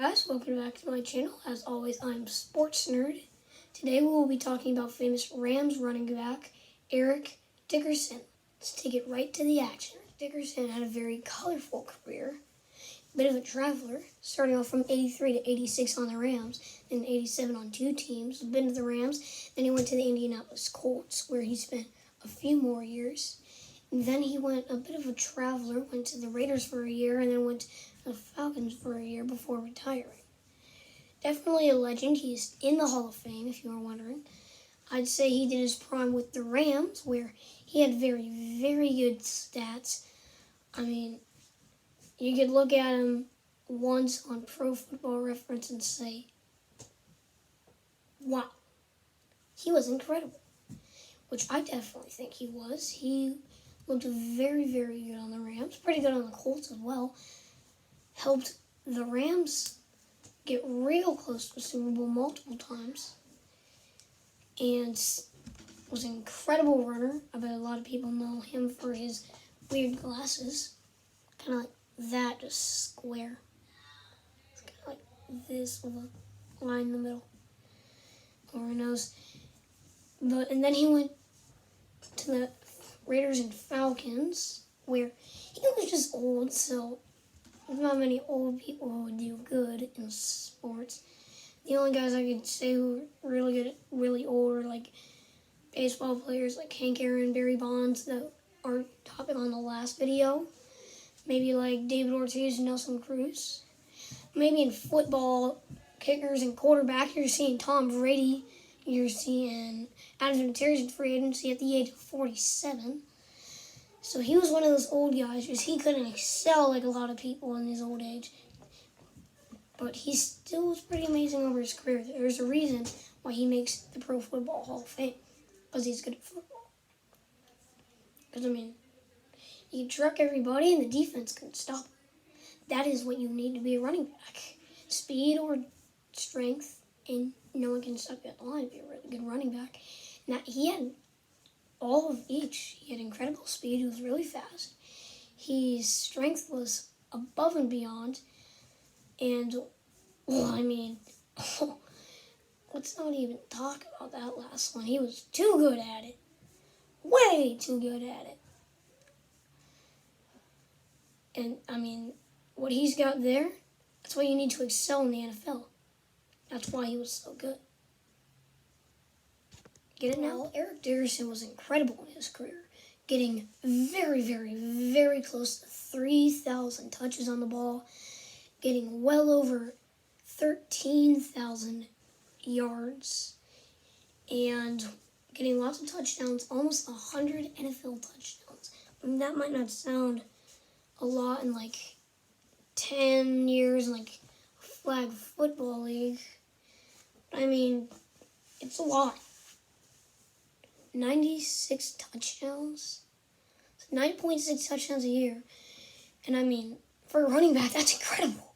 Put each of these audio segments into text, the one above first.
guys, welcome back to my channel. As always, I'm Sports Nerd. Today we will be talking about famous Rams running back, Eric Dickerson. Let's take it right to the action. Dickerson had a very colorful career, a bit of a traveler, starting off from 83 to 86 on the Rams, and 87 on two teams, been to the Rams, then he went to the Indianapolis Colts, where he spent a few more years. And then he went a bit of a traveler, went to the Raiders for a year, and then went to the Falcons for a year before retiring. Definitely a legend. He's in the Hall of Fame, if you were wondering. I'd say he did his prime with the Rams, where he had very, very good stats. I mean, you could look at him once on Pro Football Reference and say, wow, he was incredible, which I definitely think he was. He looked very, very good on the Rams, pretty good on the Colts as well. Helped the Rams get real close to a Super Bowl multiple times, and was an incredible runner. I bet a lot of people know him for his weird glasses, kind of like that, just square. It's kind of like this with a line in the middle over her nose. And then he went to the Raiders and Falcons, where he was just old, so there's not many old people who would do good in sports. The only guys I could say who were really good, really old, are like baseball players like Hank Aaron, Barry Bonds, that are topic on the last video. Maybe like David Ortiz and Nelson Cruz. Maybe in football, kickers and quarterbacks, you're seeing Tom Brady. You're seeing Adam Vinatieri's in free agency at the age of 47. So he was one of those old guys, because he couldn't excel like a lot of people in his old age. But he still was pretty amazing over his career. There's a reason why he makes the Pro Football Hall of Fame, because he's good at football. Because, I mean, you can truck everybody and the defense can stop him. That is what you need to be a running back. Speed or strength, and no one can stop you at the line to be a really good running back. Now, he had all of each. He had incredible speed. He was really fast. His strength was above and beyond. And, well, I mean, let's not even talk about that last one. He was too good at it. Way too good at it. And, I mean, what he's got there, that's why you need to excel in the NFL. That's why he was so good. Get it now? Eric Dickerson was incredible in his career, getting very, very, very close to 3,000 touches on the ball, getting well over 13,000 yards, and getting lots of touchdowns, almost 100 NFL touchdowns. I mean, that might not sound a lot in like 10 years in like a flag football league. I mean, it's a lot. 96 touchdowns. 9.6 touchdowns a year. And I mean, for a running back, that's incredible.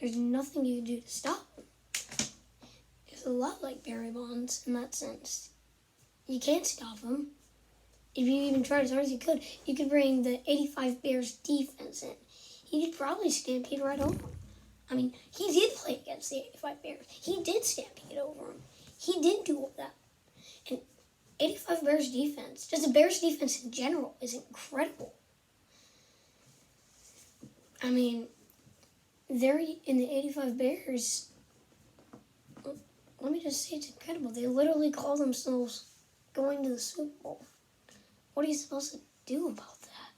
There's nothing you can do to stop him. It's a lot like Barry Bonds in that sense. You can't stop him. If you even tried as hard as you could bring the 85 Bears defense in. He could probably stampede right over him. I mean, he did play against the 85 Bears. He did stampede over him. He did do all that. And 85 Bears defense, just the Bears defense in general, is incredible. I mean, they're in the 85 Bears. Let me just say, it's incredible. They literally call themselves going to the Super Bowl. What are you supposed to do about that?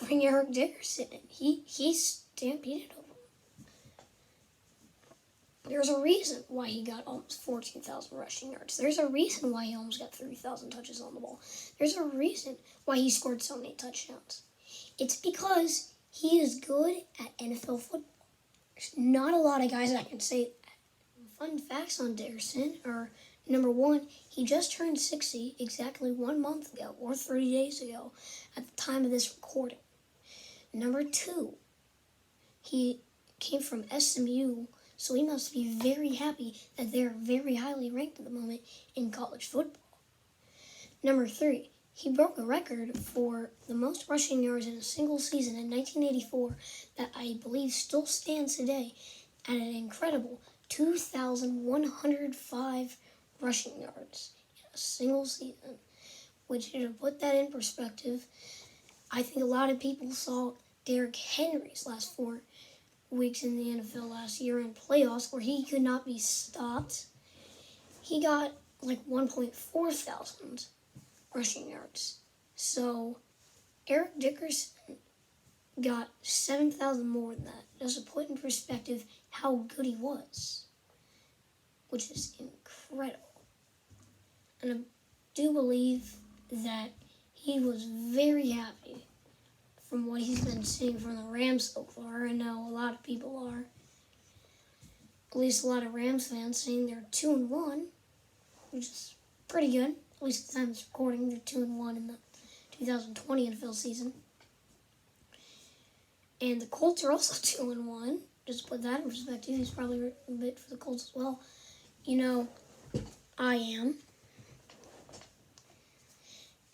Bring Eric Dickerson in. He stampeded over him. There's a reason why he got almost 14,000 rushing yards. There's a reason why he almost got 3,000 touches on the ball. There's a reason why he scored so many touchdowns. It's because he is good at NFL football. There's not a lot of guys that can say that. Fun facts on Dickerson are, number one, he just turned 60 exactly 1 month ago, or 30 days ago, at the time of this recording. Number two, he came from SMU, so he must be very happy that they're very highly ranked at the moment in college football. Number three, He broke a record for the most rushing yards in a single season in 1984 that I believe still stands today at an incredible 2,105 rushing yards in a single season. Which, to put that in perspective, I think a lot of people saw Derrick Henry's last 4 weeks in the NFL last year in playoffs where he could not be stopped. He got like 1.4 thousand rushing yards. So Eric Dickerson got 7,000 more than that. Just to put in perspective how good he was, which is incredible. And I do believe that he was very happy from what he's been seeing from the Rams so far. I know a lot of people are. At least a lot of Rams fans saying they're 2-1, which is pretty good. At least at the time of this recording, they're 2-1 in the 2020 NFL season. And the Colts are also 2-1. Just to put that in perspective, he's probably a bit for the Colts as well. You know, I am.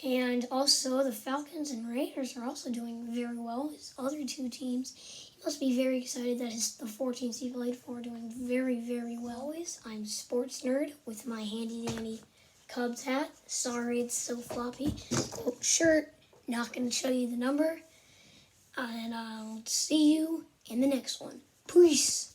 And also, the Falcons and Raiders are also doing very well. His other 2 teams, he must be very excited that the 4 teams he played for are doing very, very well. Always, I'm Sports Nerd with my handy-dandy Cubs hat. Sorry it's so floppy. Quote shirt, not going to show you the number. And I'll see you in the next one. Peace.